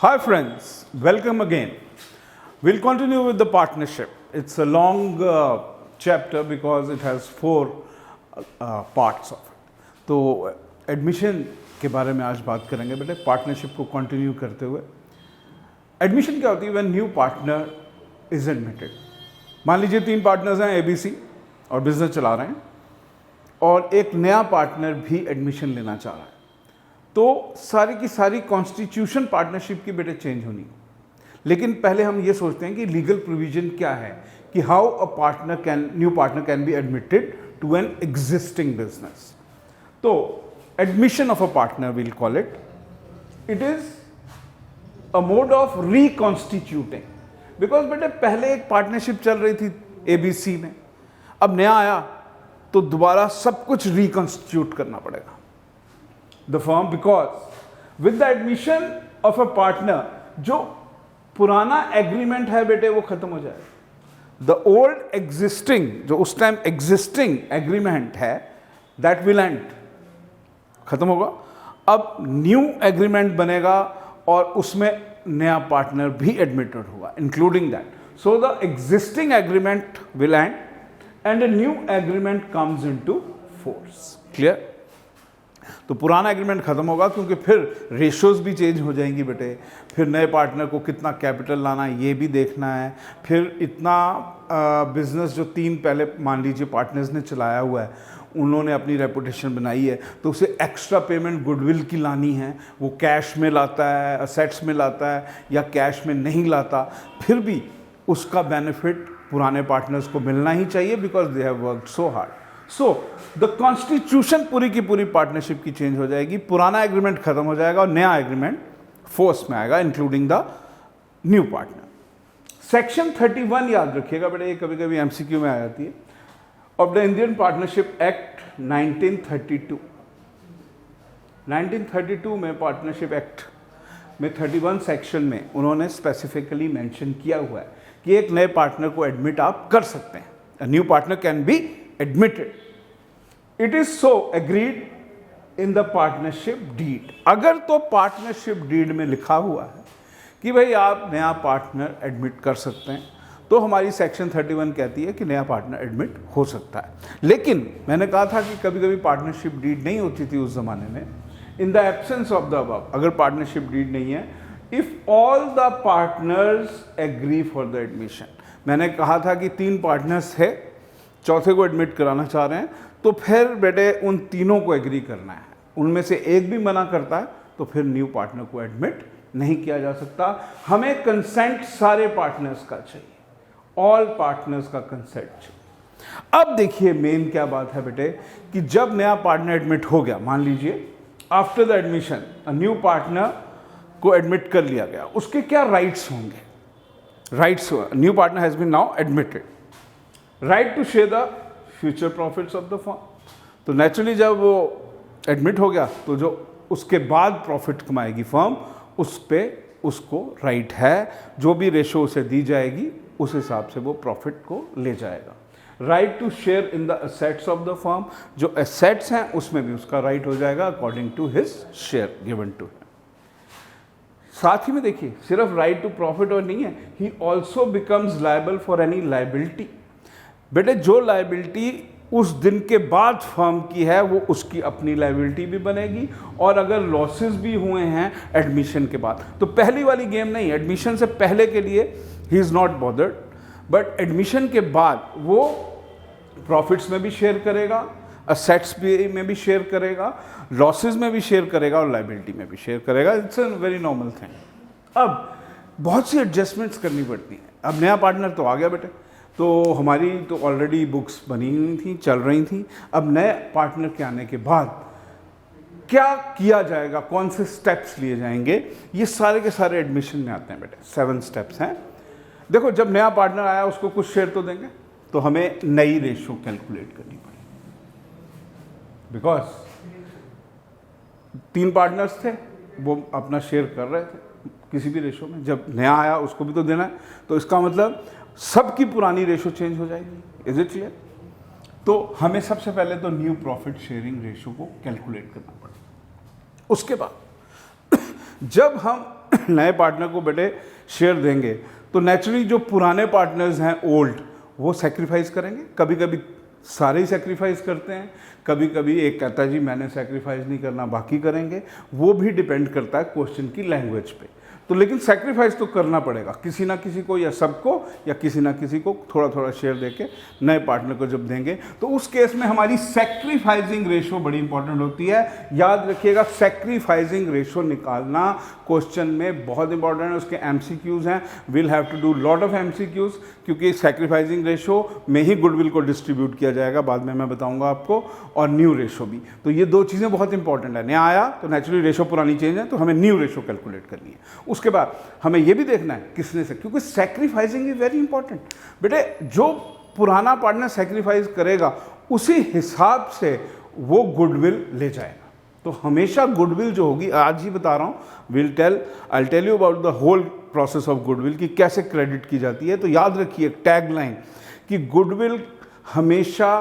Hi friends, welcome again. We'll continue with the partnership. It's a long chapter because it has four parts of it. तो admission के बारे में आज बात करेंगे बेटे, पार्टनरशिप को कंटिन्यू करते हुए। एडमिशन क्या होती है? When new partner is admitted. मान लीजिए 3 पार्टनर्स हैं ABC और बिजनेस चला रहे हैं और एक नया पार्टनर भी एडमिशन लेना चाह रहा है, तो सारी की सारी कॉन्स्टिट्यूशन पार्टनरशिप की बेटे चेंज होनी है। लेकिन पहले हम ये सोचते हैं कि लीगल प्रोविजन क्या है कि how a new partner can be admitted to an existing business. तो admission of a partner will call it is a mode of reconstituting. Because बेटे पहले एक पार्टनरशिप चल रही थी ABC में, अब नया आया तो दोबारा सब कुछ रिकॉन्स्टिट्यूट करना पड़ेगा the firm, because with the admission of a partner जो पुराना एग्रीमेंट है बेटे वो खत्म हो जाएगा। The old existing, जो उस टाइम existing एग्रीमेंट है, that will end, खत्म होगा। अब न्यू एग्रीमेंट बनेगा और उसमें नया पार्टनर भी एडमिटेड होगा, including that. So the existing agreement will and and a new agreement comes into force. Clear? तो पुराना एग्रीमेंट खत्म होगा क्योंकि फिर रेशोज भी चेंज हो जाएंगी बेटे। फिर नए पार्टनर को कितना कैपिटल लाना है ये भी देखना है। फिर इतना बिजनेस जो 3 पहले मान लीजिए पार्टनर्स ने चलाया हुआ है, उन्होंने अपनी रेपुटेशन बनाई है, तो उसे एक्स्ट्रा पेमेंट गुडविल की लानी है। वो कैश में लाता है, असेट्स में लाता है या कैश में नहीं लाता, फिर भी उसका बेनिफिट पुराने पार्टनर्स को मिलना ही चाहिए because they have worked so hard. So the constitution पूरी की पूरी पार्टनरशिप की चेंज हो जाएगी, पुराना एग्रीमेंट खत्म हो जाएगा और नया एग्रीमेंट फोर्स में आएगा, including the new partner. Section 31 याद रखिएगा बेटे, ये कभी कभी MCQ में आ जाती है, of the Indian partnership act 1932। 1932 में पार्टनरशिप एक्ट में 31 सेक्शन में उन्होंने स्पेसिफिकली मेंशन किया हुआ है कि एक नए पार्टनर को एडमिट आप कर सकते हैं। अ new partner can B admitted. It is so agreed in the partnership deed. अगर तो पार्टनरशिप डीड में लिखा हुआ है कि भाई आप नया पार्टनर एडमिट कर सकते हैं, तो हमारी सेक्शन 31 कहती है कि नया पार्टनर एडमिट हो सकता है। लेकिन मैंने कहा था कि कभी कभी पार्टनरशिप डीड नहीं होती थी उस जमाने में। In the absence of the above, अगर पार्टनरशिप डीड नहीं है, if all the partners agree for the admission. मैंने कहा था कि 3 पार्टनर्स थे, चौथे को एडमिट कराना चाह रहे हैं, तो फिर बेटे उन तीनों को एग्री करना है। उनमें से एक भी मना करता है तो फिर न्यू पार्टनर को एडमिट नहीं किया जा सकता। हमें कंसेंट सारे पार्टनर्स का चाहिए, ऑल पार्टनर्स का कंसेंट चाहिए। अब देखिए मेन क्या बात है बेटे कि जब नया पार्टनर एडमिट हो गया, मान लीजिए after the admission a new partner को एडमिट कर लिया गया, उसके क्या राइट्स होंगे? Rights, new partner has been now admitted, right to share the future profits of the firm. तो नेचुरली जब वो एडमिट हो गया तो जो उसके बाद प्रॉफिट कमाएगी फर्म, उस पे उसको राइट है, जो भी रेशो उसे दी जाएगी उस हिसाब से वो प्रॉफिट को ले जाएगा। Right to share in the assets of the firm, जो असेट्स हैं उसमें भी उसका राइट हो जाएगा according to his share given to him. साथ ही में देखिए सिर्फ राइट टू प्रॉफिट और नहीं है, he also becomes liable for any liability. बेटे जो लायबिलिटी उस दिन के बाद फर्म की है वो उसकी अपनी लायबिलिटी भी बनेगी, और अगर लॉसेस भी हुए हैं एडमिशन के बाद, तो पहली वाली गेम नहीं, एडमिशन से पहले के लिए he is not bothered, but admission के बाद वो प्रॉफिट्स में भी शेयर करेगा, असेट्स में भी शेयर करेगा, लॉसेस में भी शेयर करेगा और लायबिलिटी में भी शेयर करेगा। It's a very normal thing. अब बहुत सी एडजस्टमेंट्स करनी पड़ती हैं। अब नया पार्टनर तो आ गया बेटे, तो हमारी तो ऑलरेडी बुक्स बनी हुई थी, चल रही थी। अब नए पार्टनर के आने के बाद क्या किया जाएगा, कौन से स्टेप्स लिए जाएंगे, ये सारे के सारे एडमिशन में आते हैं बेटे। 7 स्टेप्स हैं। देखो जब नया पार्टनर आया उसको कुछ शेयर तो देंगे, तो हमें नई रेशो कैलकुलेट करनी पड़ेगी। बिकॉज 3 पार्टनर्स थे, वो अपना शेयर कर रहे थे किसी भी रेशो में, जब नया आया उसको भी तो देना है, तो इसका मतलब सबकी पुरानी रेशो चेंज हो जाएगी। Is it clear? तो हमें सबसे पहले तो न्यू प्रॉफिट शेयरिंग रेशो को कैलकुलेट करना पड़ेगा। उसके बाद जब हम नए पार्टनर को बेटे शेयर देंगे तो नेचुरली जो पुराने पार्टनर्स हैं ओल्ड, वो सेक्रीफाइस करेंगे। कभी कभी सारे ही सेक्रीफाइस करते हैं, कभी कभी एक कहता है जी मैंने सेक्रीफाइस नहीं करना बाकी करेंगे। वो भी डिपेंड करता है क्वेश्चन की लैंग्वेज पे। तो लेकिन सेक्रीफाइस तो करना पड़ेगा किसी ना किसी को, या सबको, या किसी ना किसी को थोड़ा थोड़ा शेयर देके नए पार्टनर को जब देंगे तो उस केस में हमारी सेक्रीफाइसिंग रेशो बड़ी इंपॉर्टेंट होती है। याद रखिएगा, सेक्रीफाइसिंग रेशो निकालना क्वेश्चन में बहुत इंपॉर्टेंट है। उसके एमसीक्यूज हैं, will have to do lot of MCQs, क्योंकि सेक्रीफाइसिंग रेशो में ही गुडविल को डिस्ट्रीब्यूट किया जाएगा, बाद में मैं बताऊंगा आपको, और न्यू रेशो भी। तो ये दो चीज़ें बहुत इंपॉर्टेंट है। नया आया तो नेचुरली रेशो पुरानी चेंज है, तो हमें न्यू रेशो कैलकुलेट करनी है। उसके बाद हमें यह भी देखना है किसने से, क्योंकि सैक्रिफाइसिंग इज वेरी इंपॉर्टेंट। बेटे जो पुराना पार्टनर सैक्रिफाइस करेगा उसी हिसाब से वो गुडविल ले जाएगा। तो हमेशा गुडविल जो होगी, आज ही बता रहा हूं, I tell you about the whole process of goodwill कि कैसे क्रेडिट की जाती है। तो याद रखिए टैग लाइन कि गुडविल हमेशा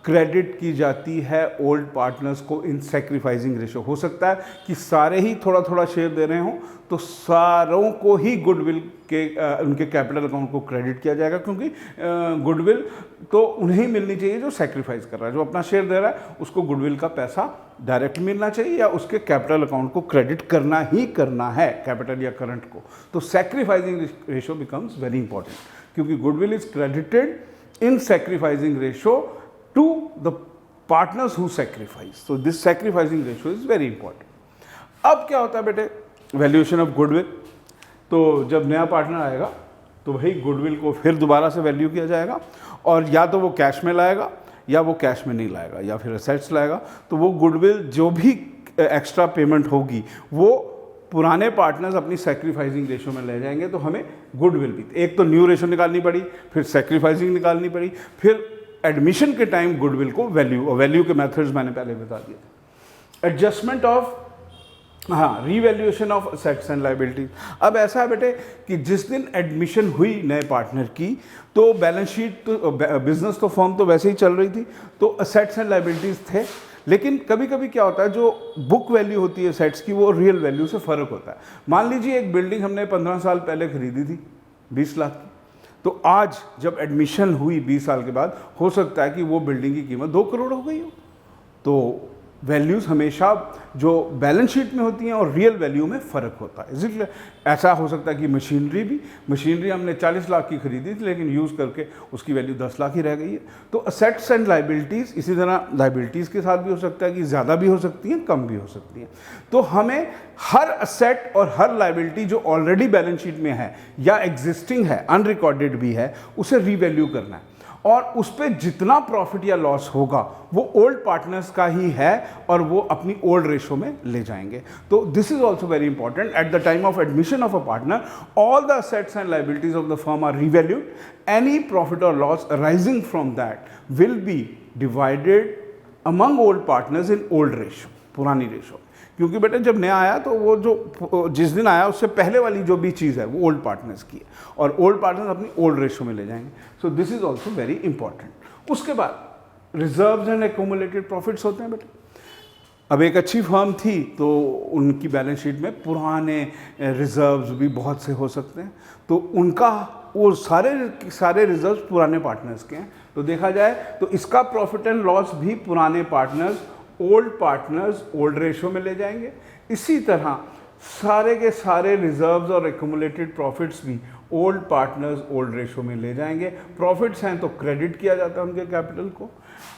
क्रेडिट की जाती है ओल्ड पार्टनर्स को इन सेक्रीफाइसिंग रेशो। हो सकता है कि सारे ही थोड़ा थोड़ा शेयर दे रहे हों, तो सारों को ही गुडविल के उनके कैपिटल अकाउंट को क्रेडिट किया जाएगा, क्योंकि गुडविल तो उन्हें ही मिलनी चाहिए जो सेक्रीफाइस कर रहा है। जो अपना शेयर दे रहा है उसको गुडविल का पैसा डायरेक्ट मिलना चाहिए, या उसके कैपिटल अकाउंट को क्रेडिट करना ही करना है, कैपिटल या करंट को। तो sacrificing ratio becomes very important, क्योंकि goodwill is credited in sacrificing ratio to the partners who sacrifice. So this sacrificing ratio is very important. अब क्या होता है बेटे, वैल्यूएशन ऑफ गुडविल। तो जब नया पार्टनर आएगा तो वही गुडविल को फिर दोबारा से वैल्यू किया जाएगा, और या तो वो कैश में लाएगा या वो कैश में नहीं लाएगा, या फिर असेट्स लाएगा। तो वो गुडविल जो भी एक्स्ट्रा पेमेंट होगी वो पुराने पार्टनर्स अपनी सेक्रीफाइसिंग रेशो में ले जाएंगे। तो हमें गुडविल भी एक तो न्यू रेशो निकालनी पड़ी, फिर सेक्रीफाइसिंग निकालनी पड़ी, फिर एडमिशन के टाइम गुडविल को वैल्यू के मेथड्स मैंने पहले बता दिए थे। Adjustment of revaluation of assets and liabilities. अब ऐसा है बेटे कि जिस दिन एडमिशन हुई नए पार्टनर की तो बैलेंस शीट तो बिजनेस तो फर्म तो वैसे ही चल रही थी, तो असेट्स एंड लायबिलिटीज थे। लेकिन कभी कभी क्या होता है, जो बुक वैल्यू होती है सेट्स की वो रियल वैल्यू से फ़र्क होता है। मान लीजिए एक बिल्डिंग हमने 15 साल पहले खरीदी थी 20 लाख की, तो आज जब एडमिशन हुई 20 साल के बाद हो सकता है कि वो बिल्डिंग की कीमत 2 करोड़ हो गई हो। तो वैल्यूज़ हमेशा जो बैलेंस शीट में होती हैं और रियल वैल्यू में फ़र्क होता है। इसलिए ऐसा हो सकता है कि मशीनरी हमने 40 लाख की खरीदी थी, लेकिन यूज़ करके उसकी वैल्यू 10 लाख ही रह गई है। तो असेट्स एंड लायबिलिटीज़ इसी तरह लायबिलिटीज़ के साथ भी हो सकता है कि ज़्यादा भी हो सकती हैं, कम भी हो सकती हैं। तो हमें हर असेट और हर लायबिलिटी जो ऑलरेडी बैलेंस शीट में है या एग्जिस्टिंग है, अनरिकॉर्डेड भी है, उसे रीवैल्यू करना है, और उस पर जितना प्रॉफिट या लॉस होगा वो ओल्ड पार्टनर्स का ही है और वो अपनी ओल्ड रेशो में ले जाएंगे। तो this is also very important. At the time of admission of a partner, all the assets and liabilities of the firm are revalued. Any profit और loss arising from that will be divided among old partners in old ratio, पुरानी ratio. क्योंकि बेटे जब नया आया तो वो जो जिस दिन आया उससे पहले वाली जो भी चीज़ है वो ओल्ड पार्टनर्स की है, और ओल्ड पार्टनर्स अपनी ओल्ड रेशो में ले जाएंगे। So this is also very important. उसके बाद रिजर्व्स एंड एक्यूमुलेटेड प्रॉफिट्स होते हैं बेटे। अब एक अच्छी फर्म थी तो उनकी बैलेंस शीट में पुराने रिजर्व्स भी बहुत से हो सकते हैं, तो उनका वो सारे रिजर्व्स पुराने पार्टनर्स के हैं। तो देखा जाए तो इसका प्रॉफिट एंड लॉस भी पुराने partners old partners old ratio में ले जाएंगे। इसी तरह सारे के सारे रिजर्व्स और एक्यूमुलेटेड प्रॉफिट्स भी ओल्ड पार्टनर्स ओल्ड रेशो में ले जाएंगे। प्रॉफिट्स हैं तो क्रेडिट किया जाता है उनके कैपिटल को।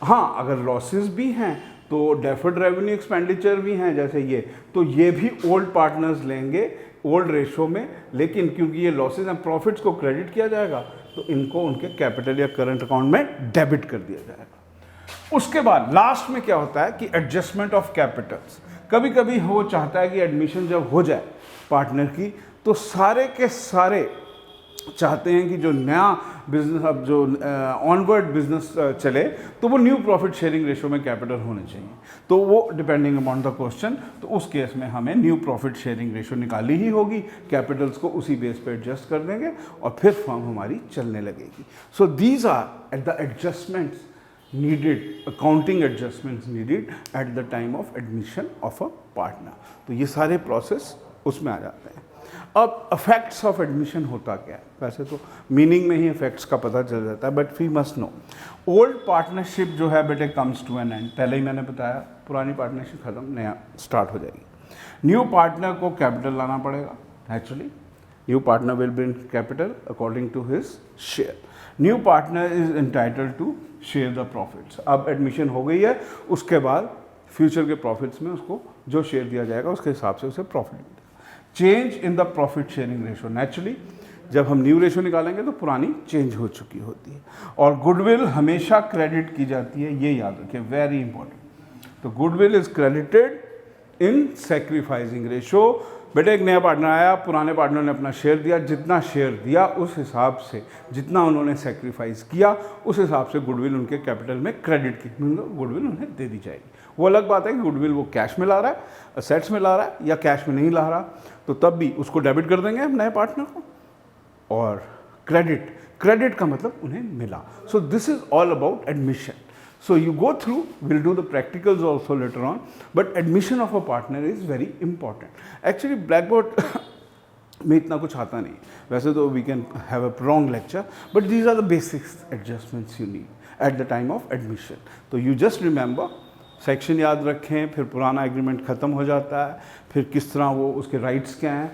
हाँ, अगर लॉसेस भी हैं तो डेफर्ड रेवेन्यू एक्सपेंडिचर भी हैं जैसे ये, तो ये भी ओल्ड पार्टनर्स लेंगे ओल्ड रेशो में, लेकिन क्योंकि ये लॉसेस हैं प्रॉफिट्स को क्रेडिट किया जाएगा तो इनको उनके कैपिटल या करंट अकाउंट में डेबिट कर दिया जाएगा। उसके बाद लास्ट में क्या होता है कि एडजस्टमेंट ऑफ कैपिटल्स। कभी कभी वो चाहता है कि एडमिशन जब हो जाए पार्टनर की तो सारे के सारे चाहते हैं कि जो नया बिजनेस, अब जो ऑनवर्ड बिजनेस चले तो वो न्यू प्रॉफिट शेयरिंग रेशो में कैपिटल होने चाहिए। तो वो डिपेंडिंग अपॉन द क्वेश्चन, तो उस केस में हमें न्यू प्रॉफिट शेयरिंग रेशो निकाली ही होगी। कैपिटल्स को उसी बेस पे एडजस्ट कर देंगे और फिर फर्म हमारी चलने लगेगी। So these are at the adjustments needed, accounting adjustments needed at the time of admission of a partner। तो ये सारे प्रोसेस उसमें आ जाते हैं। अब इफेक्ट्स ऑफ एडमिशन होता क्या है? वैसे तो मीनिंग में ही इफेक्ट्स का पता चल जाता है, but we must know old partnership जो है बेटे कम्स टू एन एंड। पहले ही मैंने बताया, पुरानी पार्टनरशिप खत्म, नया स्टार्ट हो जाएगी। न्यू पार्टनर को कैपिटल लाना पड़ेगा naturally. New partner will bring capital according to his share. New partner is entitled to share the profits. अब एडमिशन हो गई है, उसके बाद फ्यूचर के प्रॉफिट्स में उसको जो शेयर दिया जाएगा उसके हिसाब से उसे प्रॉफिट मिलेगा। Change in the profit sharing ratio, naturally जब हम न्यू रेशो निकालेंगे तो पुरानी चेंज हो चुकी होती है। और गुडविल हमेशा क्रेडिट की जाती है, ये याद रखिए, वेरी इंपॉर्टेंट। तो goodwill is credited in sacrificing ratio. बेटे एक नया पार्टनर आया, पुराने पार्टनर ने अपना शेयर दिया, जितना शेयर दिया उस हिसाब से, जितना उन्होंने सेक्रीफाइस किया उस हिसाब से गुडविल उनके कैपिटल में क्रेडिट की गुडविल उन्हें दे दी जाएगी। वो अलग बात है कि गुडविल वो कैश में ला रहा है, असेट्स में ला रहा है या कैश में नहीं ला रहा, तो तब भी उसको डेबिट कर देंगे हम नए पार्टनर को। और क्रेडिट का मतलब उन्हें मिला। So this is all about admission. So you go through, we'll do the practicals also later on, but admission of a partner is very important. Actually blackboard में इतना कुछ आता नहीं, वैसे तो we can have a wrong lecture, but these are the basics adjustments you need at the time of admission. तो you just remember, section याद रखें, फिर पुराना एग्रीमेंट ख़त्म हो जाता है, फिर किस तरह वो उसके राइट्स क्या हैं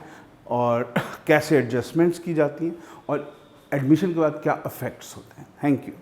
और कैसे एडजस्टमेंट्स की जाती हैं और एडमिशन के बाद क्या इफ़ेक्ट्स होते हैं. Thank you.